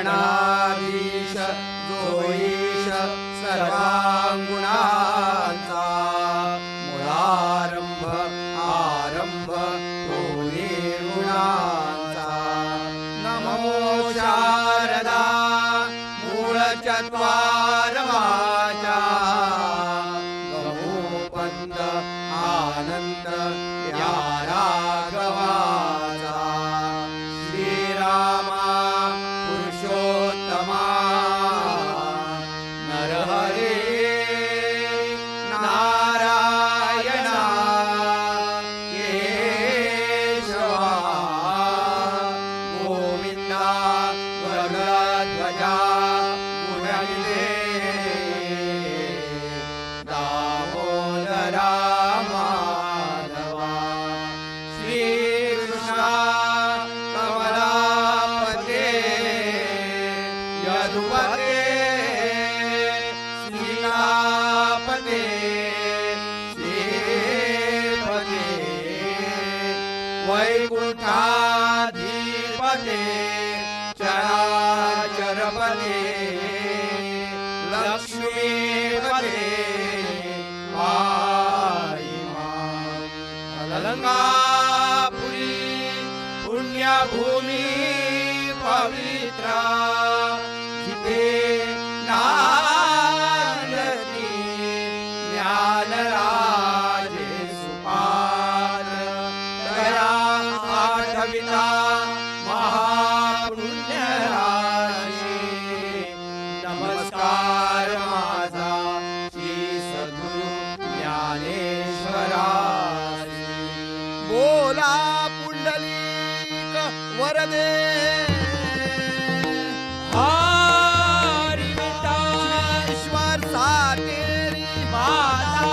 गणाधीश जोईश सर्वांगुणांचा मुळारंभ आरंभ तो निर्गुणांचा नमो शारदा मूळ चत्वार वाचा गमोपंत आनंद या राघवाचा श्रीरामा पुरुषोत्तमा नरहरे नारायणा केशवा गोविंदा गरुडध्वजा गुणनिधे दामोदरा माधवा श्रीकृष्णा कमलापते यदुपते श्रीनापते श्रीपते वैकुंठाधिपते चराचरपते लक्ष्मीपते पाहि मां अलंकापुरी पुण्यभूमी पवित्रा जिथे नांदती ज्ञानराजे सुपात्र दया आठविता महापुण्यराजे नमस्कार माझा श्री सद्गुरु ज्ञानेश्वरासी बोला पुंडलिक वरदे हरी विठ्ठल ईश्वर सातेरी माता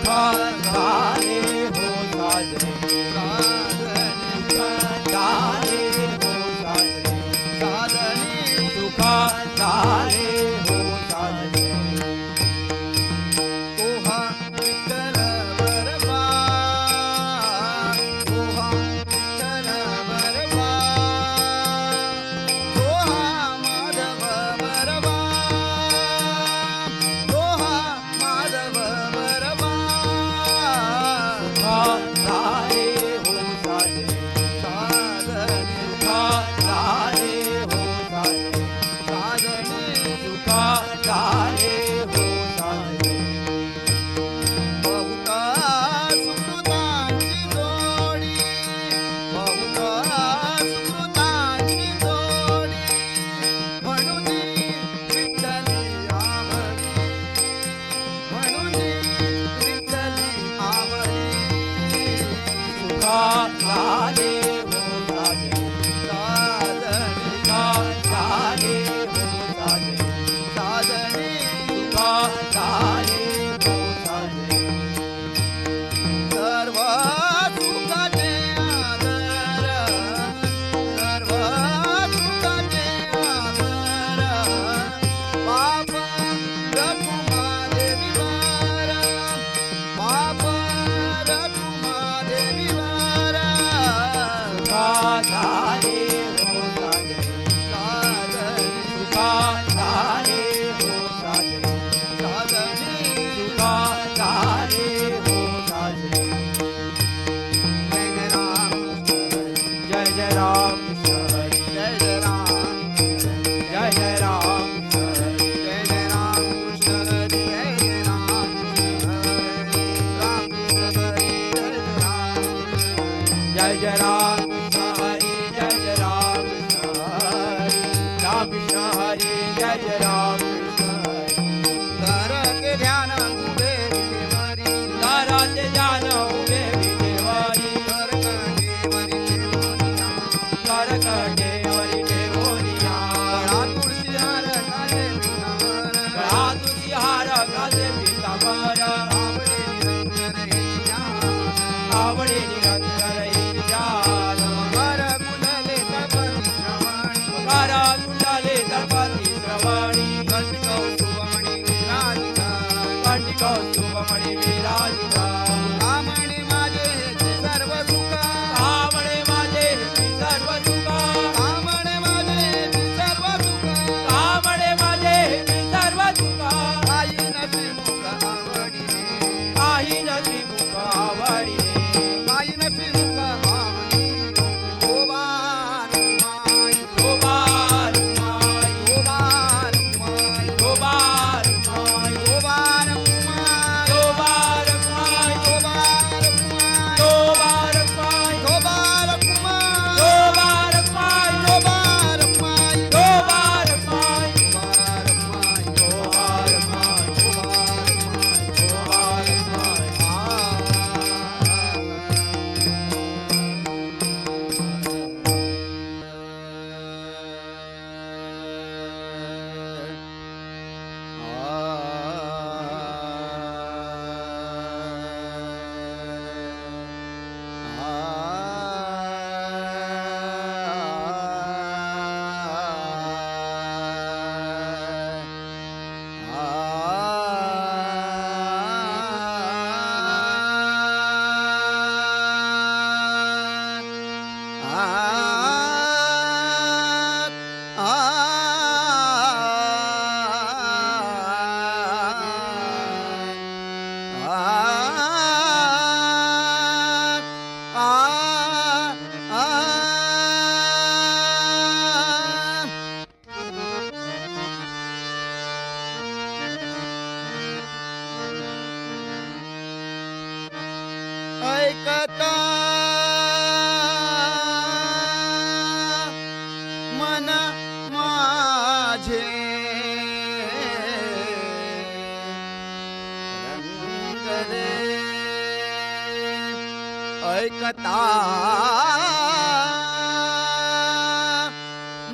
झाले हो साजरे झाले हो साजरे सुख झाले हो साजरे ओहा विठ्ठल बरवा ओहा विठ्ठल बरवा ओहा माधव बरवा ओहा माधव बरवा झाले हो साजरे झाले हो साजरे सुख झाले हो साजरे बहुता सुकृतांची जोडी बहुता सुकृतांची जोडी म्हणून विठ्ठली आवडी म्हणून विठ्ठली आवडी सुख झाले हो साजरे झाले हो साजरे सुख झाले हो साजरे सर्व सुखाचे आदर सर्व सुखाचे आदर पाप रघुमा देवी वार पाप रघुमा देवी वार झाले हो साजरे सुख झाले हो साजरे सुख झाले हो साजरे जय जय राम कृष्ण हरी जय जय राम जय जय राम कृष्ण हरी जय जय राम कृष्ण हरी जय जय राम कृष्ण हरी राम कृष्ण हरी जय जय राम कृष्ण हरी जय जय राम कृष्ण हरी राम कृष्ण हरी जय जय राम कृष्ण हरी कर के ध्यान उभे विटेवरी दाराचे ध्यान उभे विटेवरी कर कांडेवरी ठेवोनिया कर कांडेवरी ठेवोनिया गळा तुळशी हार काजे पीतांबर गळा तुळशी हार काजे पीतांबर आवडे निरंतर येईल जान मकर कुंडले तळपती श्रवणी मकर कुंडले तळपती श्रवणी कंटिकौस्तुभमणी विराजिता कंटिकौस्तुभमणी विराजिता कामणे माझे हेची सर्व सुख कामणे माझे हेची सर्व सुख कामणे माझे हेची सर्व सुख कामणे माझे हेची सर्व सुख काही नशी मुख आवडीने काही नशी मुख आवडीने काही नशी मुख आवडी ओ बारुमाई ओ बारुमाई ओ बारुमाई ओ बारुमाई ओ बारुमाई ओ बारुमाई ओ बारुमाई ओ बारुमाई ओ बारुमाई ओ बारुमाई ओ बारुमाई ओ बारुमाई ओ ऐकता मन माझे रंगले ऐकता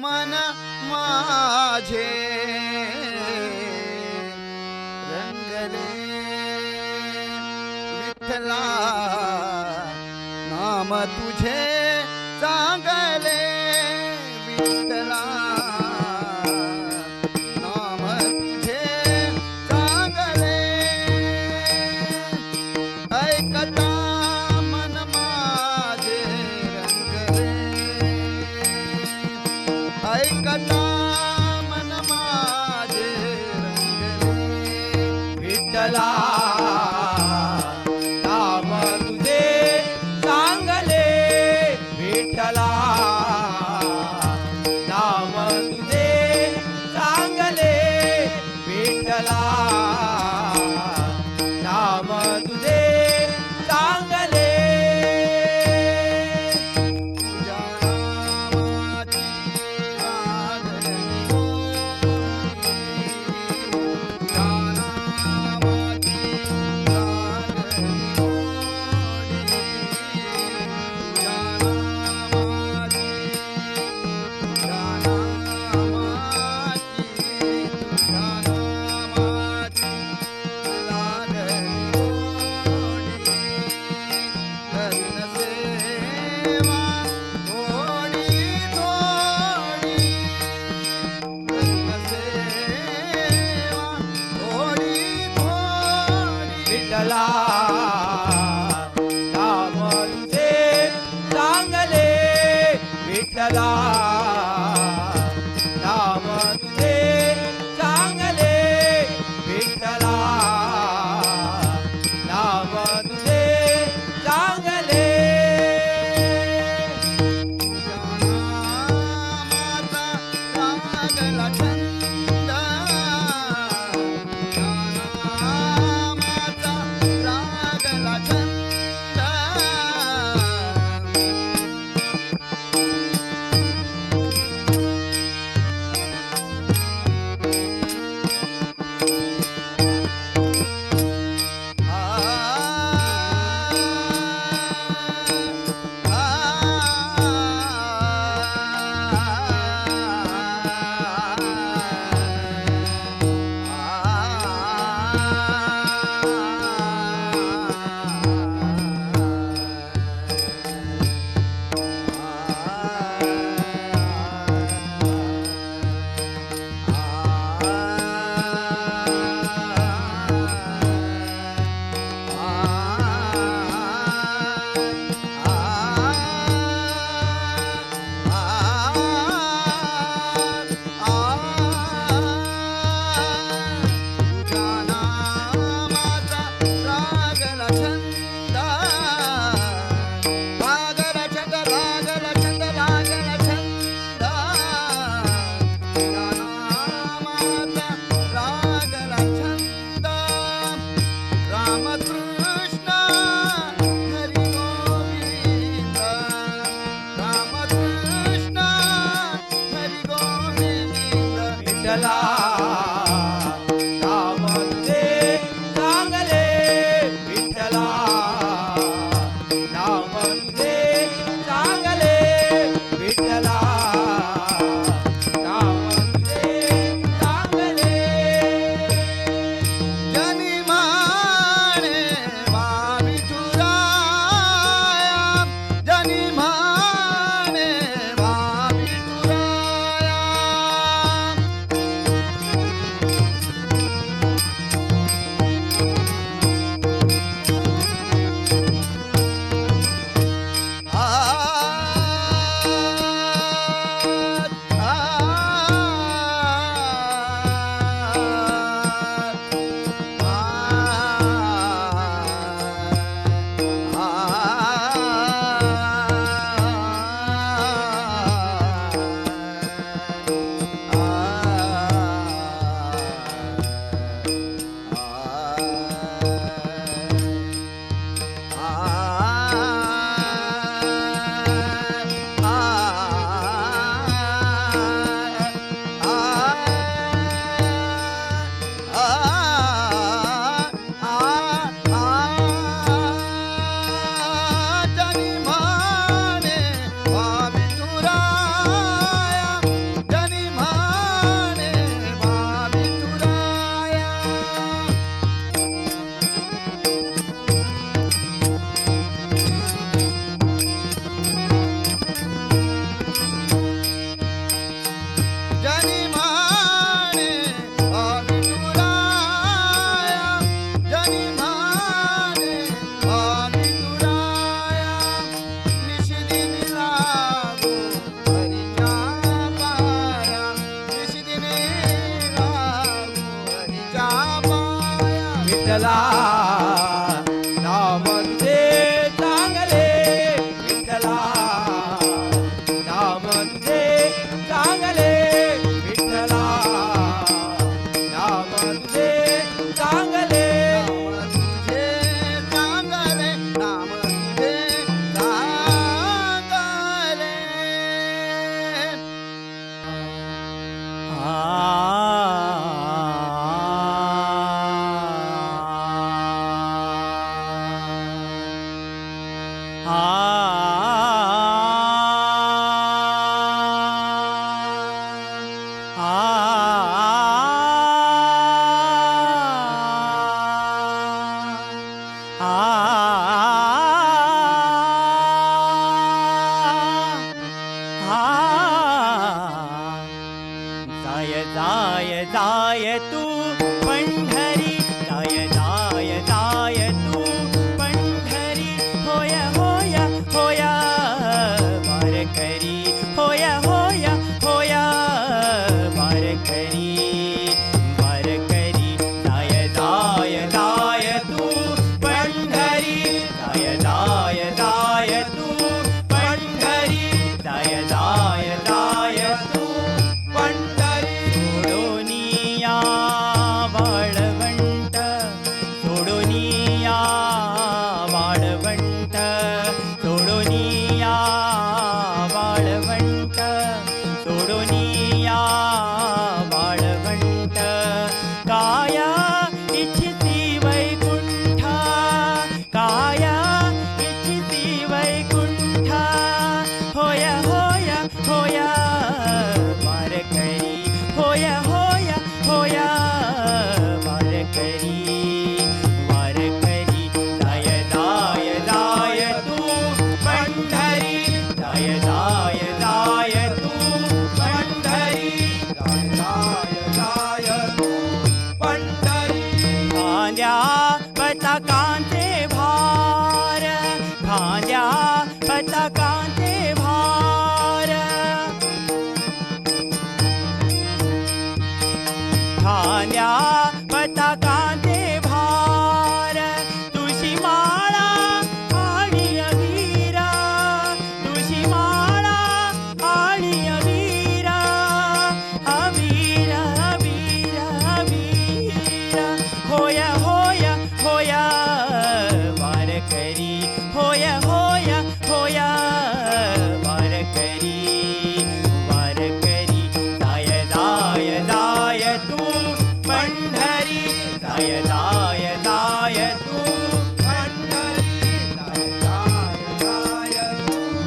मन माझे रंगले विठ्ठला नाम तुझे चांगले विठ्ठला नाम तुझे चांगले ऐकता मन माझे रंगले ऐकता मन माझे रंगले विठ्ठला नाम तुझे चांगले विठ्ठला नाम तुझे चांगले विठ्ठला नाम तुझे चांगले तुझ्या नामाची आदरणी तुझ्या नामाची आदरणी तुझ्या नामाची तुझ्या नामाची लागणी करीन सेवा थोडी थोडी करीन सेवा थोडी थोडी विठ्ठला नाम तुझे चांगले विठ्ठला नाम तुझे चांगले विठ्ठला नाम तुझे चांगले तुझ्या नामाचा लागला छंद तुझ्या नामाचा लागला विठ्ठला नाम तुझे चांगले विठ्ठला नाम तुझे चांगले विठ्ठला नाम तुझे चांगले नाम तुझे चांगले जाय जाय जाय तू पंढरी जाय जाय जाय तू पंढरी होया होया होया वारकरी होया होया होया वारकरी वारकरी जाय जाय जाय तू पंढरी जाय जाय जाय तू पंढरी जाय जाय जाय तू पंढरी सोडोनिया वाळवंट सोडोनिया वाळवंट सोडोनिया वाळवंट सोडोनिया वाळवंट काया इच्छिती वैकुंठ काया इच्छिती वैकुंठ होया होया होया वारकरी होया होया होया वारकरी वारकरी जाय जाय जाय तू पंढरी जाय जाय जाय तू पंढरी जाय जाय जाय तू पंढरी खांद्या पताकांचे भार खांद्या पताकांचे भार खांद्या पताकांचे भार तुझी माळा आणि अवीरा तुझी माळा आणि अवीरा अवीरा अवीरा अवीरा होया होया होया वारकरी होया होया होया वारकरी वारकरी जाय जाय जाय तू पंढरी जाय जाय जाय तू पंढरी जाय जाय जाय तू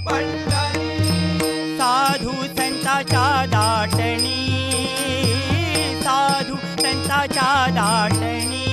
पंढरी साधू संताच्या दाटणी साधू संताच्या दाटणी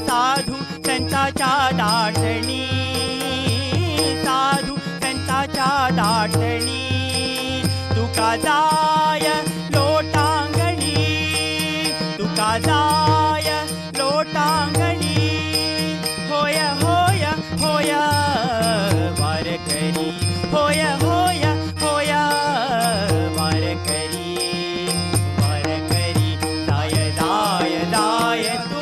साधू संताच्या दाटणी साधू संताच्या दाटणी तुका जाय लोटांगणी तुका जाय लोटांगणी होया होया होया वारकरी होया होया होया वारकरी वारकरी जाय जाय जाय तू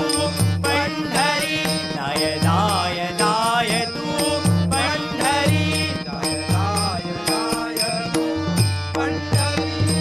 पंढरी जाय जाय जाय तू पंढरी जाय जाय जाय तू पंढरी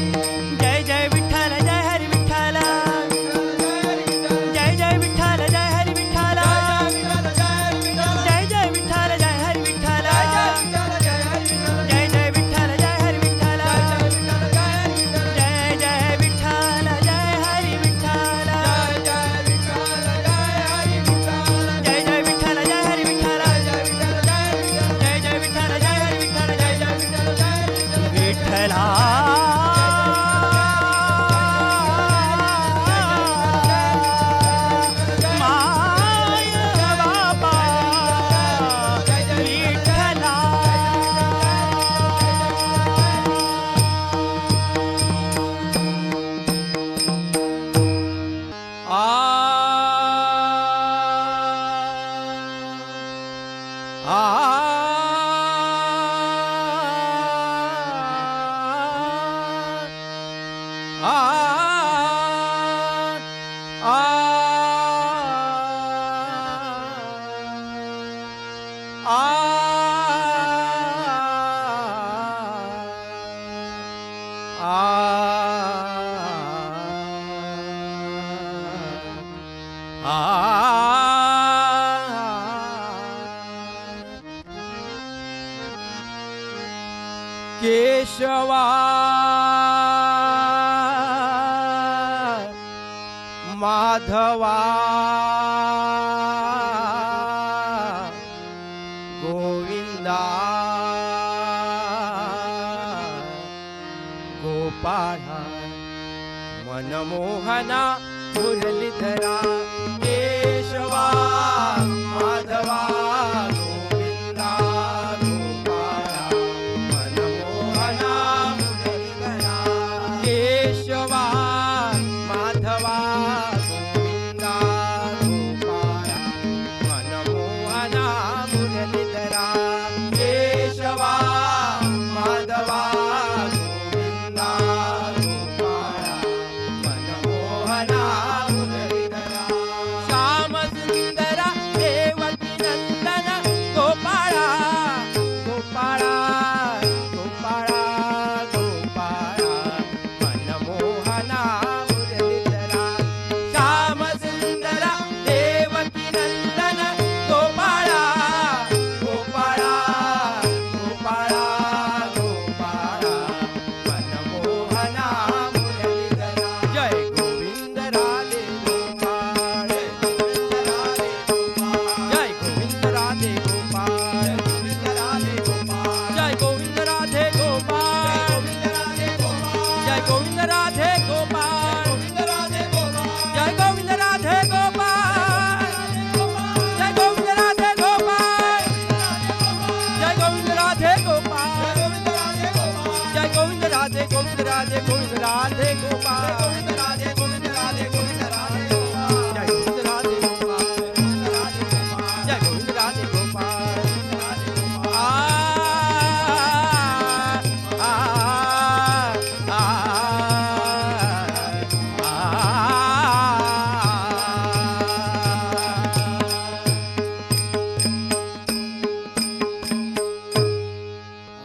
केशवा माधवा गोविंदा गोपाळा मनमोहना मुरलीधरा केशवा माधवा गोविंदा गोपाळा मनमोहना मुरलीधरा केशवा माधवा गोविंदा गोपाळा मनमोहना मुरलीधरा केशवा माधवा गोविंदा गोपाळा मनमोहना मुरलीधरा श्याम सुंदरा देवकी नंदन गोपाळा गोपाळा गोपाळा गोपाळा मनमोहना मुरलीधरा श्याम सुंदरा देवकी नंदन गोपाळा गोपाळा गोपाळा गोपाळा मनमोहना मुरलीधरा जय गोविंद राधे गोपाळ जय गोविंद राधे गोपाळ जय गोविंद राधे गोपाळ जय गोविंद राधे गोपाळ जय गोविंद राधे गोपाळ जय गोविंद राधे गोपाळ जय गोविंद राधे गोपाळ जय गोविंद राधे गोविंद राधे गोविंद राधे गोपाळ जय गोविंद राधे गोविंद राधे जय गोविंद राधे गोपाळ जय गोविंद राधे गोपाळ आ आ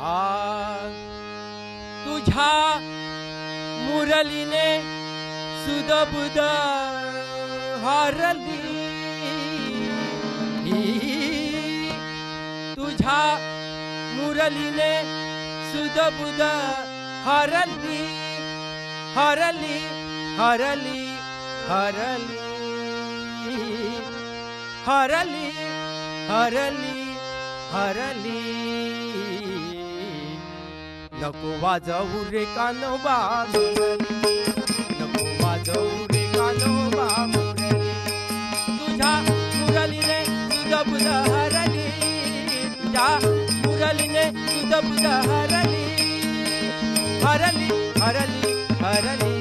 आ तुझ्या मुरलीने सुदबुद हरली तुझ्या मुरलीने सुदबुद हरली हरली हरली हरली हरली हरली हरली नको वाजवू रे कानोबा मुरली नको वाजवू रे कानोबा मुरली तुझ्या मुरलीने सुदबुद हरली तुझ्या मुरलीने सुदबुद हरली हरली हरली हरली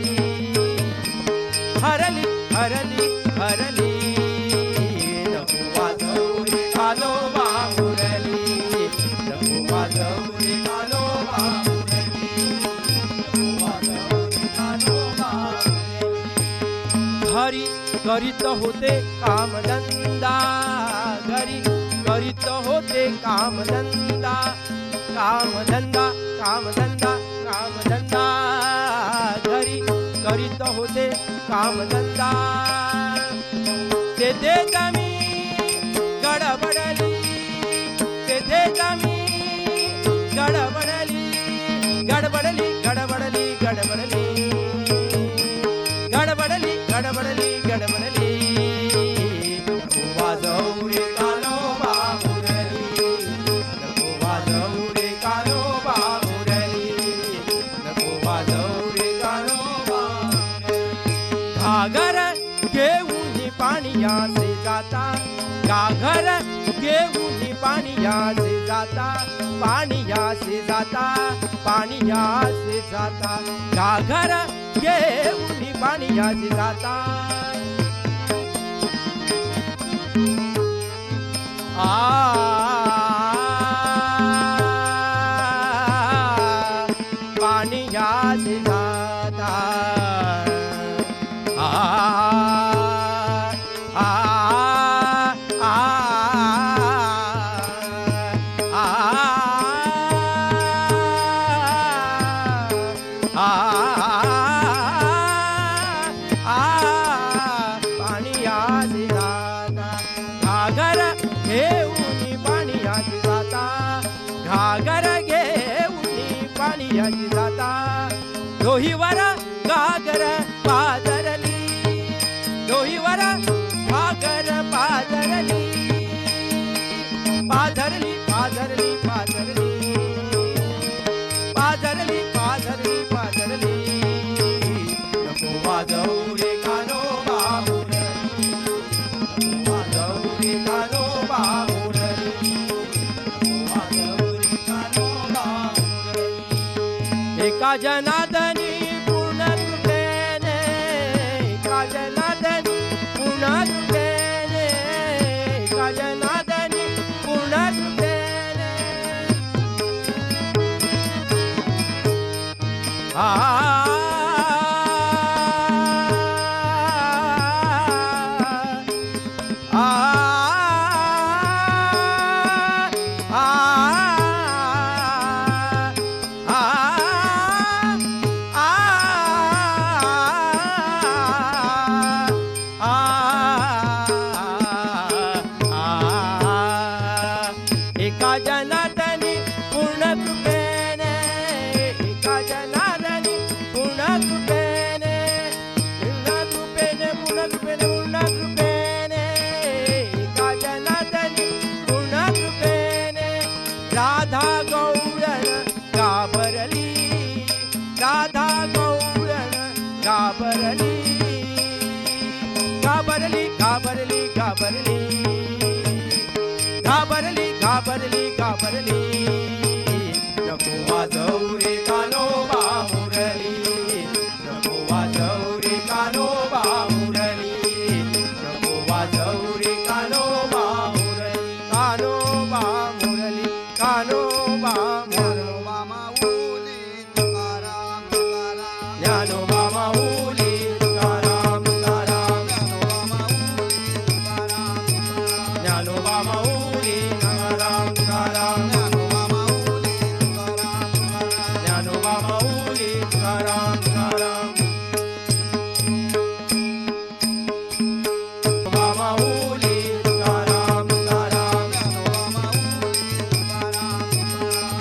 हरली हरली हरली नको वाजवू रे कानोबा मुरली नको वाजवू रे कानोबा घरी करीत होते कामधंदा घरी करीत होते कामधंदा कामधंदा कामधंदा कामधंदा घरी करीत होते कामधंदा तेथे जमी गडबडली तेथे जमी गडबडली गडबडली गडबडली गडबडली गडबडली गडबडली गडबडली नको वाजवू रे कानोबा मुरली नको वाजवू रे कानोबा मुरली नको वाजवू रे कानोबा घागर घेऊन पाणीयाचे जाता घागर घेऊन पाणीयाचे जाता पाणीयाचे जाता पाणीयाचे जाता घागर घेऊन पाणीयाचे जाता पाणीयाचे जाता पाणीयाचे जाता घागर घेऊन पाणीयाचे जाता घागर घेऊन कान्होबा मुरली. एका जनार्दनी पूर्ण कृपेने, एका जनार्दनी पूर्ण कृपेने, एका जनार्दनी पूर्ण कृपेने. आ एका जनार्दनी पूर्ण कृपेने, एका जनार्दनी पूर्ण कृपेने, पूर्ण कृपेने, पूर्ण कृपेने, पूर्ण कृपेने, एका जनार्दनी पूर्ण कृपेने. राधा गौरण घाबरली, राधा गौरण घाबरली, घाबरली, घाबरली, घाबरली, घाबरली, घाबरली, घाबरली. नको वाजवू रे कान्होबा मुरली, नको वाजवू रे कान्होबा मुरली, नको वाजवू रे कान्होबा मुरली, कान्होबा मुरली, कान्होबा मुरली. ज्ञानोबा माऊली तुकाराम तुकाराम. ज्ञानोबा माऊली तुकाराम तुकाराम, ज्ञानोबा माऊली तुकाराम तुकाराम. ज्ञानोबा माऊली तुकाराम तुकाराम. ज्ञानोबा माऊली तुकाराम तुकाराम,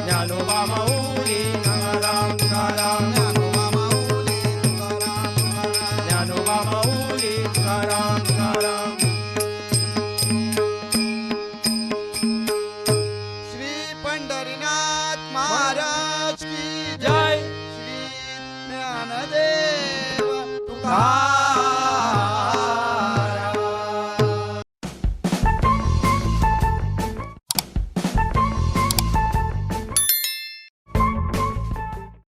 ज्ञानोबा माऊली तुकाराम तुकाराम. ज्ञानोबा माऊली तुकाराम तुकाराम. श्री पंढरीनाथ महाराज की जय श्री ज्ञानदेव तुकाराम